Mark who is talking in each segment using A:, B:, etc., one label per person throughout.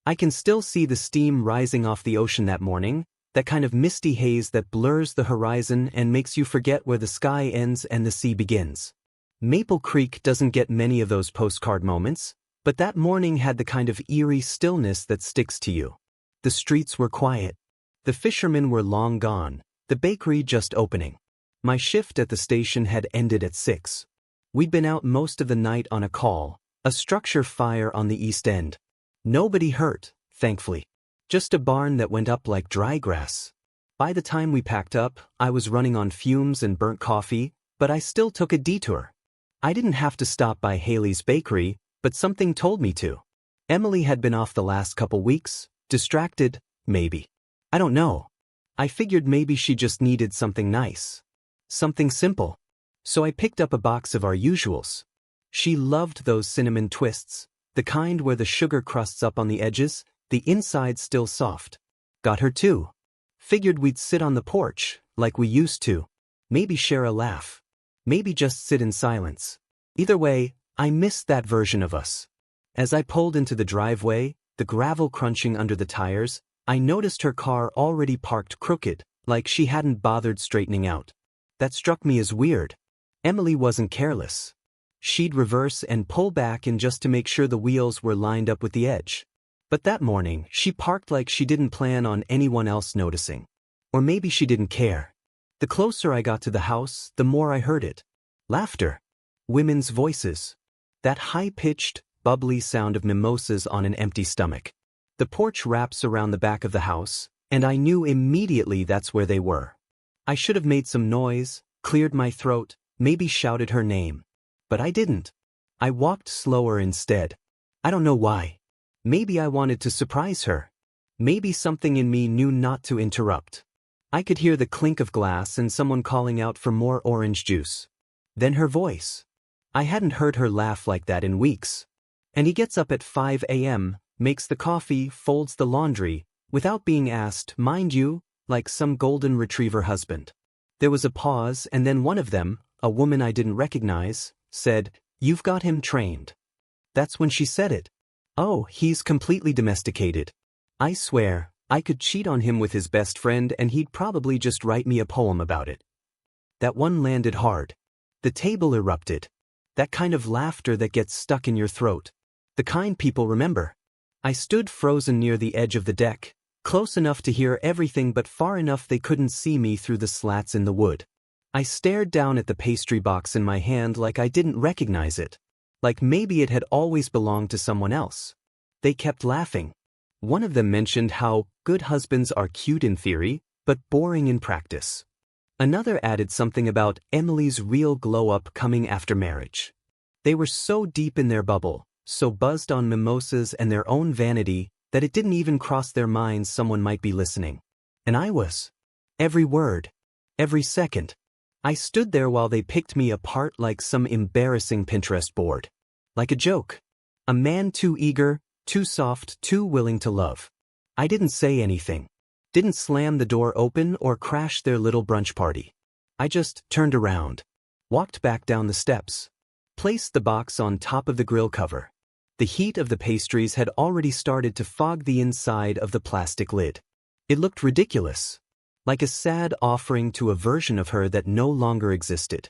A: I can still see the steam rising off the ocean that morning, that kind of misty haze that blurs the horizon and makes you forget where the sky ends and the sea begins. Maple Creek doesn't get many of those postcard moments, but that morning had the kind of eerie stillness that sticks to you. The streets were quiet. The fishermen were long gone, the bakery just opening. My shift at the station had ended at 6. We'd been out most of the night on a call, a structure fire on the East End. Nobody hurt, thankfully. Just a barn that went up like dry grass. By the time we packed up, I was running on fumes and burnt coffee, but I still took a detour. I didn't have to stop by Haley's bakery, but something told me to. Emily had been off the last couple weeks, distracted, maybe. I don't know. I figured maybe she just needed something nice. Something simple. So I picked up a box of our usuals. She loved those cinnamon twists, the kind where the sugar crusts up on the edges, the inside still soft. Got her too. Figured we'd sit on the porch, like we used to. Maybe share a laugh. Maybe just sit in silence. Either way, I missed that version of us. As I pulled into the driveway, the gravel crunching under the tires, I noticed her car already parked crooked, like she hadn't bothered straightening out. That struck me as weird. Emily wasn't careless. She'd reverse and pull back in just to make sure the wheels were lined up with the edge. But that morning, she parked like she didn't plan on anyone else noticing. Or maybe she didn't care. The closer I got to the house, the more I heard it. Laughter. Women's voices. That high-pitched, bubbly sound of mimosas on an empty stomach. The porch wraps around the back of the house, and I knew immediately that's where they were. I should have made some noise, cleared my throat, maybe shouted her name. But I didn't. I walked slower instead. I don't know why. Maybe I wanted to surprise her. Maybe something in me knew not to interrupt. I could hear the clink of glass and someone calling out for more orange juice. Then her voice. I hadn't heard her laugh like that in weeks. And he gets up at 5 a.m., makes the coffee, folds the laundry, without being asked, mind you, like some golden retriever husband. There was a pause, and then one of them, a woman I didn't recognize, said, "You've got him trained." That's when she said it. Oh, he's completely domesticated. I swear, I could cheat on him with his best friend and he'd probably just write me a poem about it. That one landed hard. The table erupted. That kind of laughter that gets stuck in your throat. The kind people remember. I stood frozen near the edge of the deck, close enough to hear everything but far enough they couldn't see me through the slats in the wood. I stared down at the pastry box in my hand like I didn't recognize it. Like maybe it had always belonged to someone else. They kept laughing. One of them mentioned how good husbands are cute in theory, but boring in practice. Another added something about Emily's real glow-up coming after marriage. They were so deep in their bubble, so buzzed on mimosas and their own vanity, that it didn't even cross their minds someone might be listening. And I was. Every word. Every second. I stood there while they picked me apart like some embarrassing Pinterest board. Like a joke. A man too eager, too soft, too willing to love. I didn't say anything. Didn't slam the door open or crash their little brunch party. I just turned around. Walked back down the steps. Placed the box on top of the grill cover. The heat of the pastries had already started to fog the inside of the plastic lid. It looked ridiculous. Like a sad offering to a version of her that no longer existed.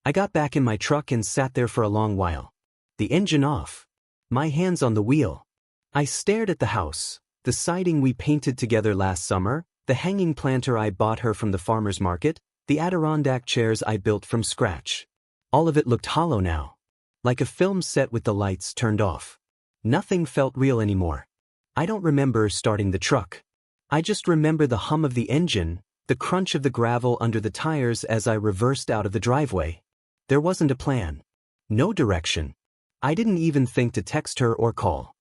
A: I got back in my truck and sat there for a long while. The engine off. My hands on the wheel. I stared at the house, the siding we painted together last summer, the hanging planter I bought her from the farmer's market, the Adirondack chairs I built from scratch. All of it looked hollow now. Like a film set with the lights turned off. Nothing felt real anymore. I don't remember starting the truck. I just remember the hum of the engine, the crunch of the gravel under the tires as I reversed out of the driveway. There wasn't a plan. No direction. I didn't even think to text her or call.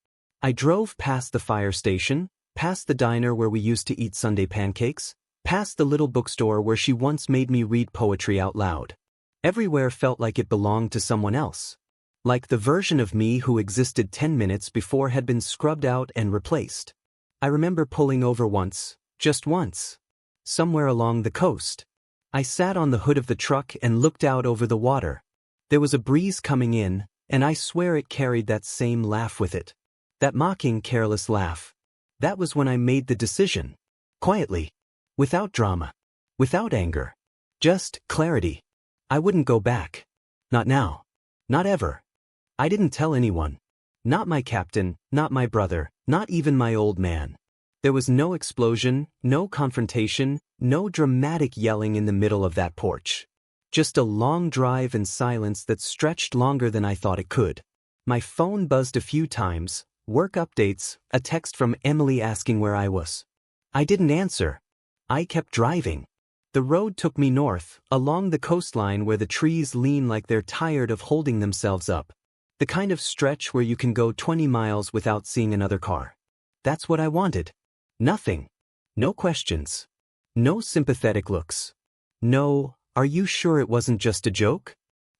A: I drove past the fire station, past the diner where we used to eat Sunday pancakes, past the little bookstore where she once made me read poetry out loud. Everywhere felt like it belonged to someone else. Like the version of me who existed 10 minutes before had been scrubbed out and replaced. I remember pulling over once, just once. Somewhere along the coast. I sat on the hood of the truck and looked out over the water. There was a breeze coming in, and I swear it carried that same laugh with it. That mocking, careless laugh. That was when I made the decision. Quietly. Without drama. Without anger. Just clarity. I wouldn't go back. Not now. Not ever. I didn't tell anyone. Not my captain, not my brother, not even my old man. There was no explosion, no confrontation, no dramatic yelling in the middle of that porch. Just a long drive and silence that stretched longer than I thought it could. My phone buzzed a few times, work updates, a text from Emily asking where I was. I didn't answer. I kept driving. The road took me north, along the coastline where the trees lean like they're tired of holding themselves up. The kind of stretch where you can go 20 miles without seeing another car. That's what I wanted. Nothing. No questions. No sympathetic looks. No, are you sure it wasn't just a joke?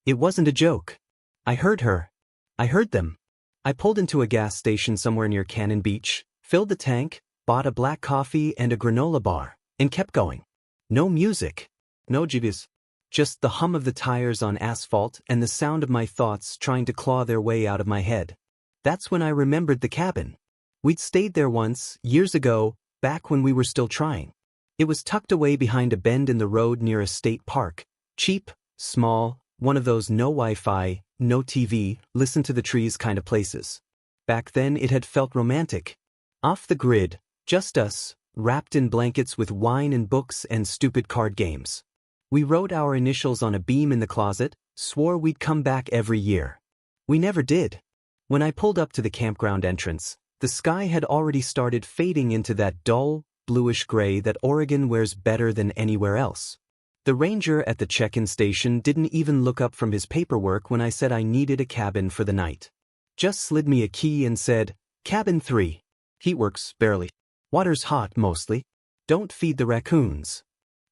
A: It wasn't a joke. I heard her. I heard them. I pulled into a gas station somewhere near Cannon Beach, filled the tank, bought a black coffee and a granola bar, and kept going. No music. No jibbies. Just the hum of the tires on asphalt and the sound of my thoughts trying to claw their way out of my head. That's when I remembered the cabin. We'd stayed there once, years ago, back when we were still trying. It was tucked away behind a bend in the road near a state park. Cheap, small, one of those no Wi-Fi, no TV, listen to the trees kind of places. Back then it had felt romantic. Off the grid, just us, wrapped in blankets with wine and books and stupid card games. We wrote our initials on a beam in the closet, swore we'd come back every year. We never did. When I pulled up to the campground entrance, the sky had already started fading into that dull, bluish gray that Oregon wears better than anywhere else. The ranger at the check-in station didn't even look up from his paperwork when I said I needed a cabin for the night. Just slid me a key and said, "Cabin 3. Heat works, barely. Water's hot, mostly. Don't feed the raccoons."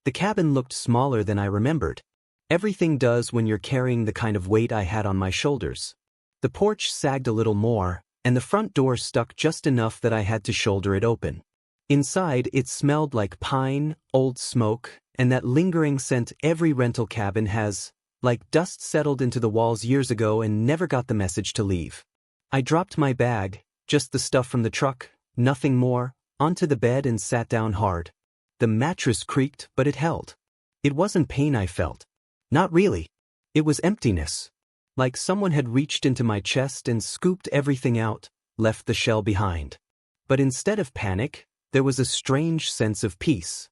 A: The cabin looked smaller than I remembered. Everything does when you're carrying the kind of weight I had on my shoulders. The porch sagged a little more, and the front door stuck just enough that I had to shoulder it open. Inside, it smelled like pine, old smoke, and that lingering scent every rental cabin has, like dust settled into the walls years ago and never got the message to leave. I dropped my bag, just the stuff from the truck, nothing more, onto the bed and sat down hard. The mattress creaked, but it held. It wasn't pain I felt. Not really. It was emptiness. Like someone had reached into my chest and scooped everything out, left the shell behind. But instead of panic, there was a strange sense of peace.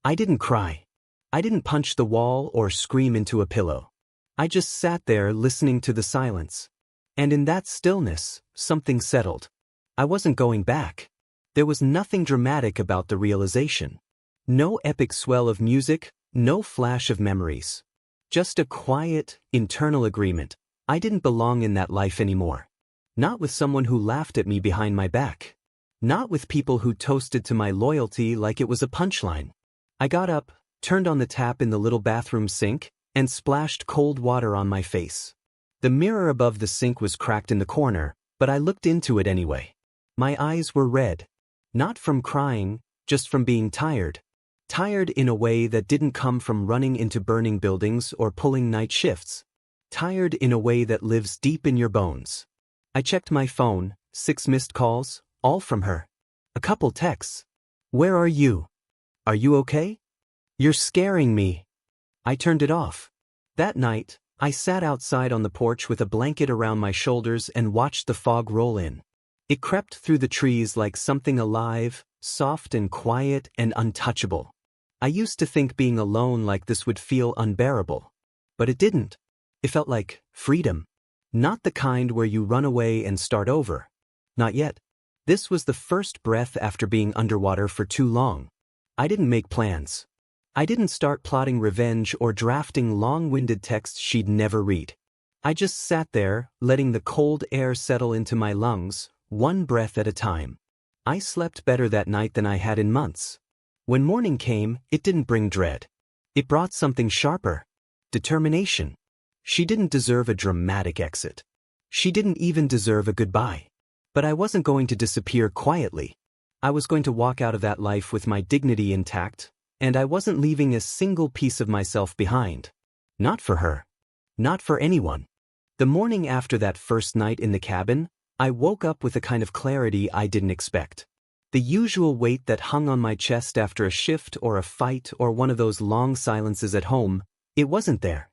A: I didn't cry. I didn't punch the wall or scream into a pillow. I just sat there listening to the silence. And in that stillness, something settled. I wasn't going back. There was nothing dramatic about the realization. No epic swell of music, no flash of memories. Just a quiet, internal agreement. I didn't belong in that life anymore. Not with someone who laughed at me behind my back. Not with people who toasted to my loyalty like it was a punchline. I got up, turned on the tap in the little bathroom sink, and splashed cold water on my face. The mirror above the sink was cracked in the corner, but I looked into it anyway. My eyes were red. Not from crying, just from being tired. Tired in a way that didn't come from running into burning buildings or pulling night shifts. Tired in a way that lives deep in your bones. I checked my phone, 6 missed calls, all from her. A couple texts. "Where are you? Are you okay? You're scaring me." I turned it off. That night, I sat outside on the porch with a blanket around my shoulders and watched the fog roll in. It crept through the trees like something alive, soft and quiet and untouchable. I used to think being alone like this would feel unbearable. But it didn't. It felt like freedom. Not the kind where you run away and start over. Not yet. This was the first breath after being underwater for too long. I didn't make plans. I didn't start plotting revenge or drafting long-winded texts she'd never read. I just sat there, letting the cold air settle into my lungs, one breath at a time. I slept better that night than I had in months. When morning came, it didn't bring dread. It brought something sharper. Determination. She didn't deserve a dramatic exit. She didn't even deserve a goodbye. But I wasn't going to disappear quietly. I was going to walk out of that life with my dignity intact, and I wasn't leaving a single piece of myself behind. Not for her. Not for anyone. The morning after that first night in the cabin, I woke up with a kind of clarity I didn't expect. The usual weight that hung on my chest after a shift or a fight or one of those long silences at home, it wasn't there.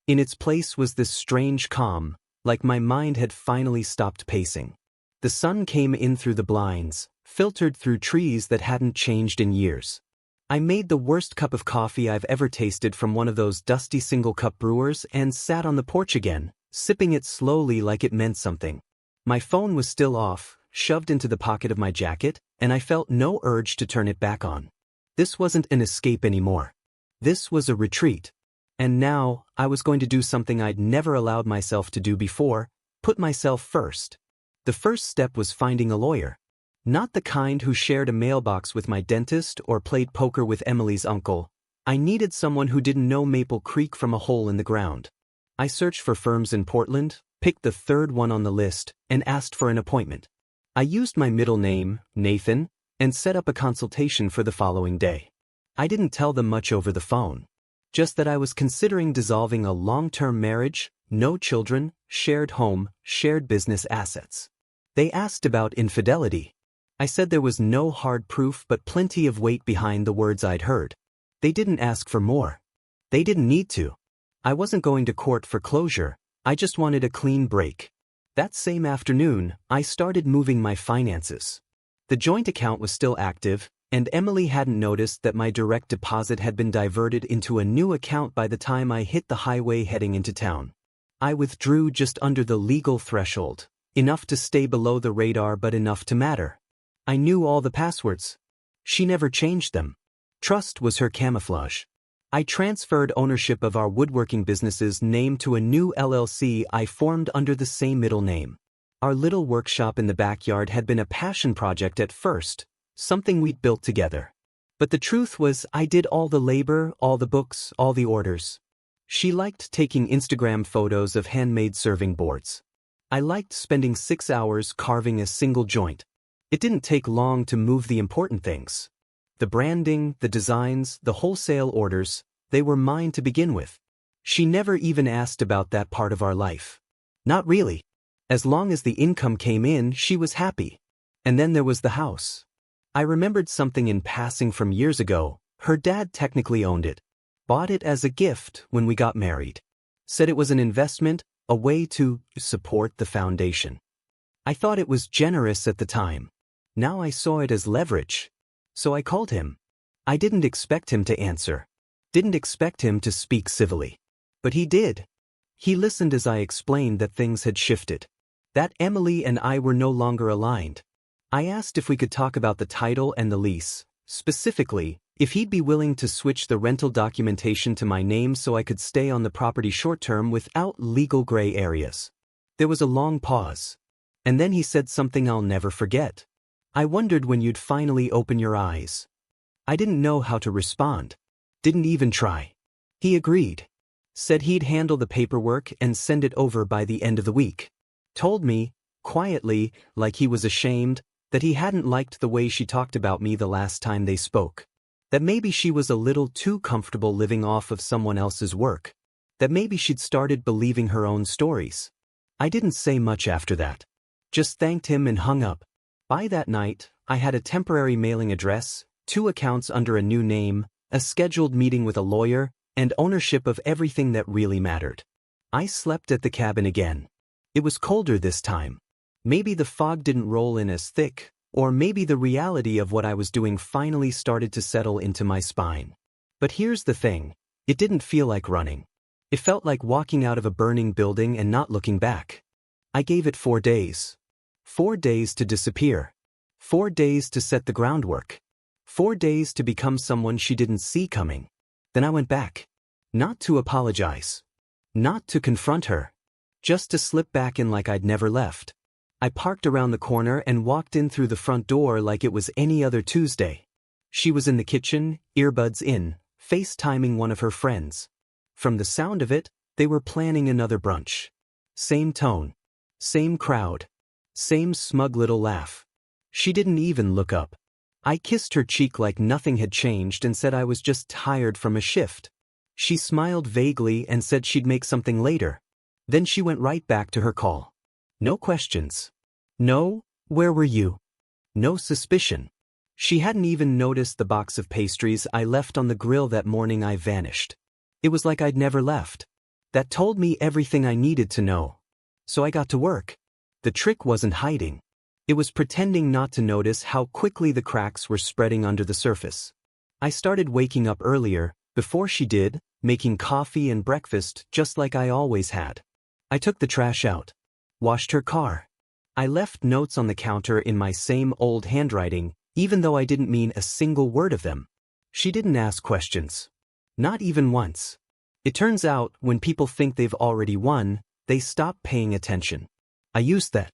A: In its place was this strange calm, like my mind had finally stopped pacing. The sun came in through the blinds, filtered through trees that hadn't changed in years. I made the worst cup of coffee I've ever tasted from one of those dusty single-cup brewers and sat on the porch again, sipping it slowly like it meant something. My phone was still off, shoved into the pocket of my jacket, and I felt no urge to turn it back on. This wasn't an escape anymore. This was a retreat. And now, I was going to do something I'd never allowed myself to do before, put myself first. The first step was finding a lawyer. Not the kind who shared a mailbox with my dentist or played poker with Emily's uncle. I needed someone who didn't know Maple Creek from a hole in the ground. I searched for firms in Portland, picked the third one on the list, and asked for an appointment. I used my middle name, Nathan, and set up a consultation for the following day. I didn't tell them much over the phone. Just that I was considering dissolving a long-term marriage, no children, shared home, shared business assets. They asked about infidelity. I said there was no hard proof but plenty of weight behind the words I'd heard. They didn't ask for more. They didn't need to. I wasn't going to court for closure, I just wanted a clean break. That same afternoon, I started moving my finances. The joint account was still active, and Emily hadn't noticed that my direct deposit had been diverted into a new account by the time I hit the highway heading into town. I withdrew just under the legal threshold, enough to stay below the radar but enough to matter. I knew all the passwords. She never changed them. Trust was her camouflage. I transferred ownership of our woodworking business's name to a new LLC I formed under the same middle name. Our little workshop in the backyard had been a passion project at first, something we'd built together. But the truth was I did all the labor, all the books, all the orders. She liked taking Instagram photos of handmade serving boards. I liked spending 6 hours carving a single joint. It didn't take long to move the important things. The branding, the designs, the wholesale orders, they were mine to begin with. She never even asked about that part of our life. Not really. As long as the income came in, she was happy. And then there was the house. I remembered something in passing from years ago. Her dad technically owned it. Bought it as a gift when we got married. Said it was an investment, a way to support the foundation. I thought it was generous at the time. Now I saw it as leverage. So I called him. I didn't expect him to answer. Didn't expect him to speak civilly. But he did. He listened as I explained that things had shifted. That Emily and I were no longer aligned. I asked if we could talk about the title and the lease, specifically, if he'd be willing to switch the rental documentation to my name so I could stay on the property short-term without legal gray areas. There was a long pause. And then he said something I'll never forget. I wondered when you'd finally open your eyes. I didn't know how to respond. Didn't even try. He agreed. Said he'd handle the paperwork and send it over by the end of the week. Told me, quietly, like he was ashamed, that he hadn't liked the way she talked about me the last time they spoke. That maybe she was a little too comfortable living off of someone else's work. That maybe she'd started believing her own stories. I didn't say much after that. Just thanked him and hung up. By that night, I had a temporary mailing address, 2 accounts under a new name, a scheduled meeting with a lawyer, and ownership of everything that really mattered. I slept at the cabin again. It was colder this time. Maybe the fog didn't roll in as thick, or maybe the reality of what I was doing finally started to settle into my spine. But here's the thing, it didn't feel like running. It felt like walking out of a burning building and not looking back. I gave it 4 days. 4 days to disappear. 4 days to set the groundwork. 4 days to become someone she didn't see coming. Then I went back. Not to apologize. Not to confront her. Just to slip back in like I'd never left. I parked around the corner and walked in through the front door like it was any other Tuesday. She was in the kitchen, earbuds in, FaceTiming one of her friends. From the sound of it, they were planning another brunch. Same tone. Same crowd. Same smug little laugh. She didn't even look up. I kissed her cheek like nothing had changed and said I was just tired from a shift. She smiled vaguely and said she'd make something later. Then she went right back to her call. No questions. No, where were you? No suspicion. She hadn't even noticed the box of pastries I left on the grill that morning I vanished. It was like I'd never left. That told me everything I needed to know. So I got to work. The trick wasn't hiding. It was pretending not to notice how quickly the cracks were spreading under the surface. I started waking up earlier, before she did, making coffee and breakfast just like I always had. I took the trash out. Washed her car. I left notes on the counter in my same old handwriting, even though I didn't mean a single word of them. She didn't ask questions. Not even once. It turns out, when people think they've already won, they stop paying attention. I used that.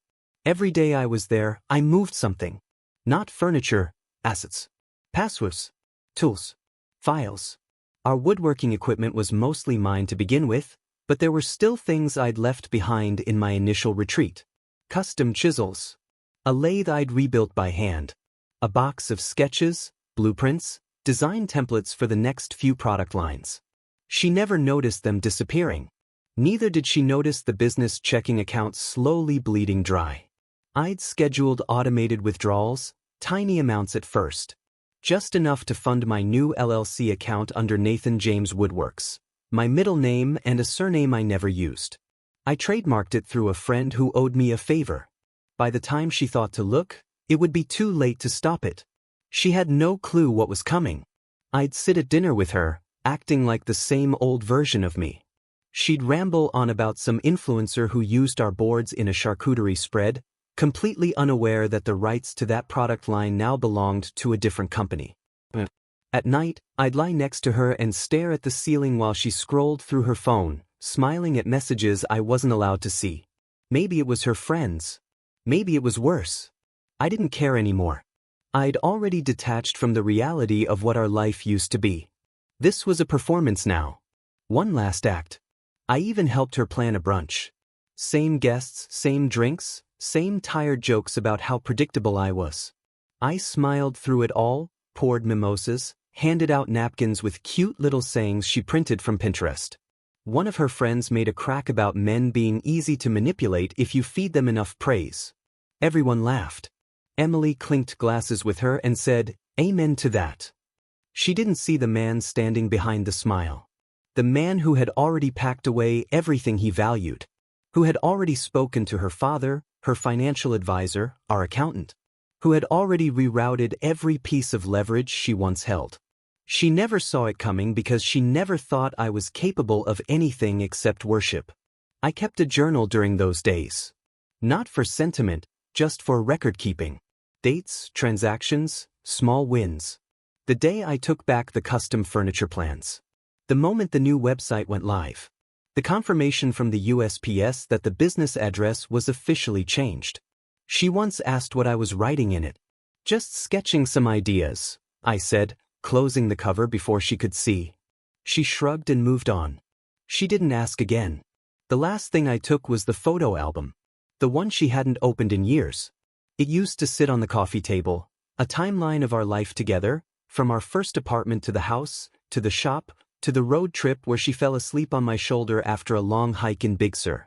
A: Every day I was there, I moved something. Not furniture, assets. Passwords. Tools. Files. Our woodworking equipment was mostly mine to begin with, but there were still things I'd left behind in my initial retreat. Custom chisels. A lathe I'd rebuilt by hand. A box of sketches, blueprints, design templates for the next few product lines. She never noticed them disappearing. Neither did she notice the business checking account slowly bleeding dry. I'd scheduled automated withdrawals, tiny amounts at first. Just enough to fund my new LLC account under Nathan James Woodworks, my middle name and a surname I never used. I trademarked it through a friend who owed me a favor. By the time she thought to look, it would be too late to stop it. She had no clue what was coming. I'd sit at dinner with her, acting like the same old version of me. She'd ramble on about some influencer who used our boards in a charcuterie spread, completely unaware that the rights to that product line now belonged to a different company. At night, I'd lie next to her and stare at the ceiling while she scrolled through her phone, smiling at messages I wasn't allowed to see. Maybe it was her friends. Maybe it was worse. I didn't care anymore. I'd already detached from the reality of what our life used to be. This was a performance now. One last act. I even helped her plan a brunch. Same guests, same drinks, same tired jokes about how predictable I was. I smiled through it all, poured mimosas, handed out napkins with cute little sayings she printed from Pinterest. One of her friends made a crack about men being easy to manipulate if you feed them enough praise. Everyone laughed. Emily clinked glasses with her and said, "Amen to that." She didn't see the man standing behind the smile. The man who had already packed away everything he valued. Who had already spoken to her father, her financial advisor, our accountant. Who had already rerouted every piece of leverage she once held. She never saw it coming because she never thought I was capable of anything except worship. I kept a journal during those days. Not for sentiment, just for record-keeping. Dates, transactions, small wins. The day I took back the custom furniture plans. The moment the new website went live. The confirmation from the USPS that the business address was officially changed. She once asked what I was writing in it. "Just sketching some ideas," I said, closing the cover before she could see. She shrugged and moved on. She didn't ask again. The last thing I took was the photo album. The one she hadn't opened in years. It used to sit on the coffee table, a timeline of our life together, from our first apartment to the house, to the shop, to the road trip where she fell asleep on my shoulder after a long hike in Big Sur.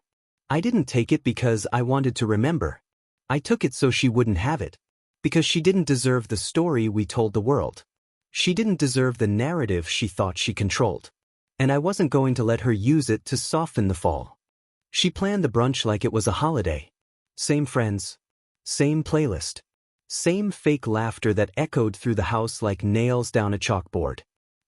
A: I didn't take it because I wanted to remember. I took it so she wouldn't have it. Because she didn't deserve the story we told the world. She didn't deserve the narrative she thought she controlled. And I wasn't going to let her use it to soften the fall. She planned the brunch like it was a holiday. Same friends. Same playlist. Same fake laughter that echoed through the house like nails down a chalkboard.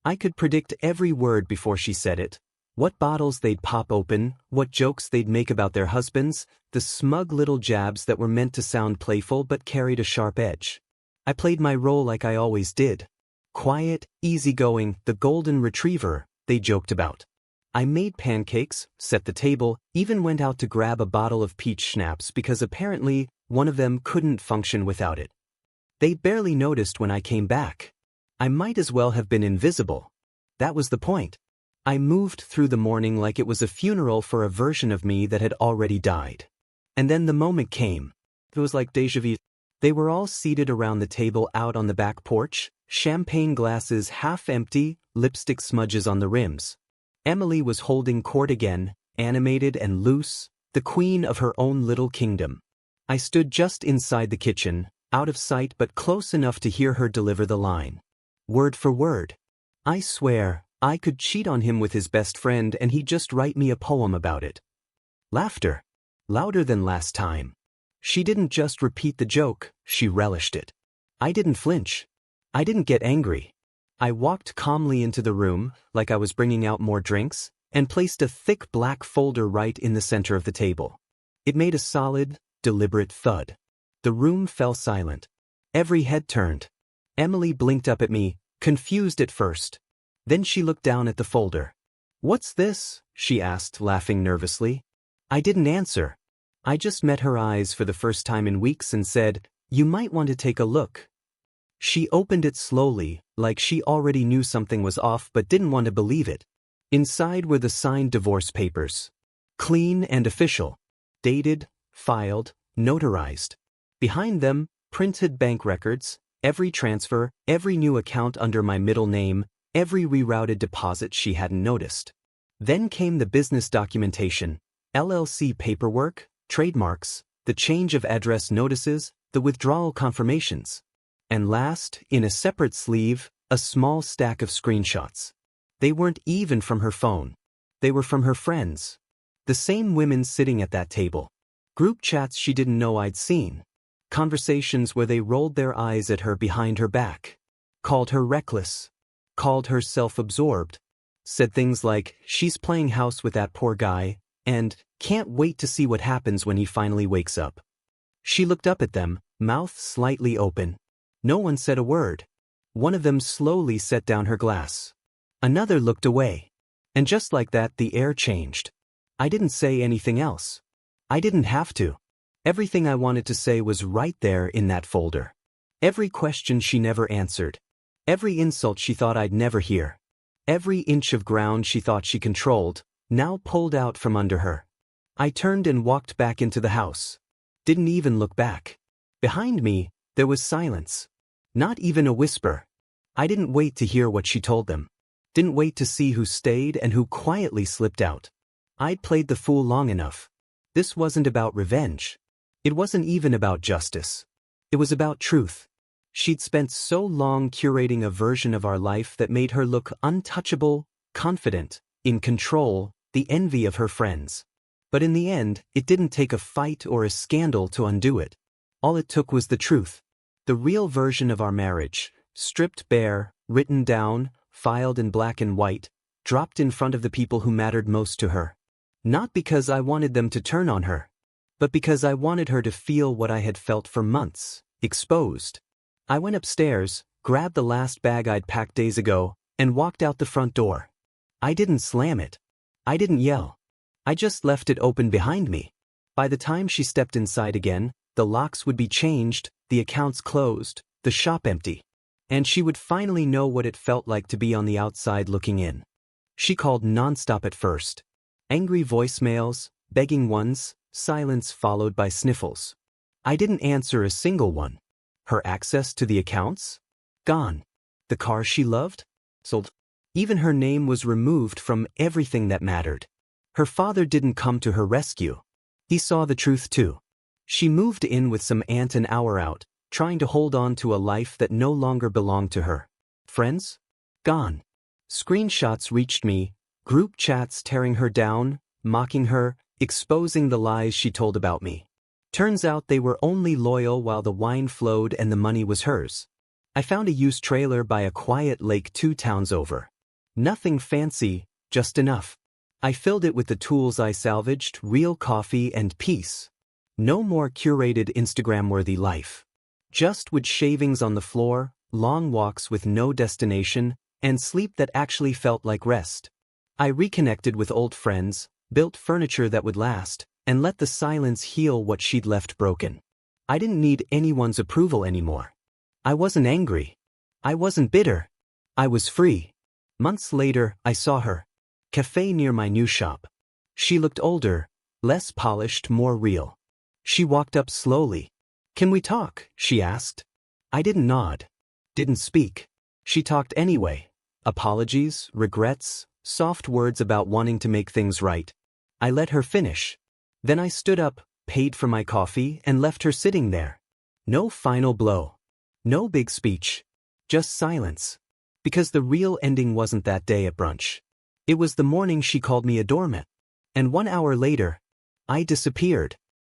A: I could predict every word before she said it. What bottles they'd pop open, what jokes they'd make about their husbands, the smug little jabs that were meant to sound playful but carried a sharp edge. I played my role like I always did. Quiet, easygoing, the golden retriever, they joked about. I made pancakes, set the table, even went out to grab a bottle of peach schnapps because apparently one of them couldn't function without it. They barely noticed when I came back. I might as well have been invisible. That was the point. I moved through the morning like it was a funeral for a version of me that had already died. And then the moment came. It was like déjà vu. They were all seated around the table out on the back porch, champagne glasses half empty, lipstick smudges on the rims. Emily was holding court again, animated and loose, the queen of her own little kingdom. I stood just inside the kitchen, Out of sight but close enough to hear her deliver the line. Word for word. I swear, I could cheat on him with his best friend and he'd just write me a poem about it. Laughter. Louder than last time. She didn't just repeat the joke, she relished it. I didn't flinch. I didn't get angry. I walked calmly into the room, like I was bringing out more drinks, and placed a thick black folder right in the center of the table. It made a solid, deliberate thud. The room fell silent. Every head turned. Emily blinked up at me, confused at first. Then she looked down at the folder. "What's this?" she asked, laughing nervously. I didn't answer. I just met her eyes for the first time in weeks and said, "You might want to take a look." She opened it slowly, like she already knew something was off but didn't want to believe it. Inside were the signed divorce papers. Clean and official. Dated, filed, notarized. Behind them, printed bank records, every transfer, every new account under my middle name, every rerouted deposit she hadn't noticed. Then came the business documentation, LLC paperwork, trademarks, the change of address notices, the withdrawal confirmations. And last, in a separate sleeve, a small stack of screenshots. They weren't even from her phone. They were from her friends. The same women sitting at that table. Group chats she didn't know I'd seen. Conversations where they rolled their eyes at her behind her back. Called her reckless. Called her self-absorbed. Said things like, "She's playing house with that poor guy," and "Can't wait to see what happens when he finally wakes up." She looked up at them, mouth slightly open. No one said a word. One of them slowly set down her glass. Another looked away. And just like that, the air changed. I didn't say anything else. I didn't have to. Everything I wanted to say was right there in that folder. Every question she never answered. Every insult she thought I'd never hear. Every inch of ground she thought she controlled, now pulled out from under her. I turned and walked back into the house. Didn't even look back. Behind me, there was silence. Not even a whisper. I didn't wait to hear what she told them. Didn't wait to see who stayed and who quietly slipped out. I'd played the fool long enough. This wasn't about revenge. It wasn't even about justice. It was about truth. She'd spent so long curating a version of our life that made her look untouchable, confident, in control, the envy of her friends. But in the end, it didn't take a fight or a scandal to undo it. All it took was the truth. The real version of our marriage, stripped bare, written down, filed in black and white, dropped in front of the people who mattered most to her. Not because I wanted them to turn on her, but because I wanted her to feel what I had felt for months, exposed. I went upstairs, grabbed the last bag I'd packed days ago, and walked out the front door. I didn't slam it. I didn't yell. I just left it open behind me. By the time she stepped inside again, the locks would be changed, the accounts closed, the shop empty. And she would finally know what it felt like to be on the outside looking in. She called nonstop at first. Angry voicemails, begging ones, silence followed by sniffles. I didn't answer a single one. Her access to the accounts? Gone. The car she loved? Sold. Even her name was removed from everything that mattered. Her father didn't come to her rescue. He saw the truth too. She moved in with some aunt an hour out, trying to hold on to a life that no longer belonged to her. Friends? Gone. Screenshots reached me, group chats tearing her down, mocking her, exposing the lies she told about me. Turns out they were only loyal while the wine flowed and the money was hers. I found a used trailer by a quiet lake 2 towns over. Nothing fancy, just enough. I filled it with the tools I salvaged, real coffee and peace. No more curated Instagram-worthy life. Just wood shavings on the floor, long walks with no destination, and sleep that actually felt like rest. I reconnected with old friends, built furniture that would last, and let the silence heal what she'd left broken. I didn't need anyone's approval anymore. I wasn't angry. I wasn't bitter. I was free. Months later, I saw her. Cafe near my new shop. She looked older, less polished, more real. She walked up slowly. "Can we talk?" she asked. I didn't nod. Didn't speak. She talked anyway. Apologies, regrets, soft words about wanting to make things right. I let her finish. Then I stood up, paid for my coffee, and left her sitting there. No final blow. No big speech. Just silence. Because the real ending wasn't that day at brunch. It was the morning she called me a doormat. And 1 hour later, I disappeared.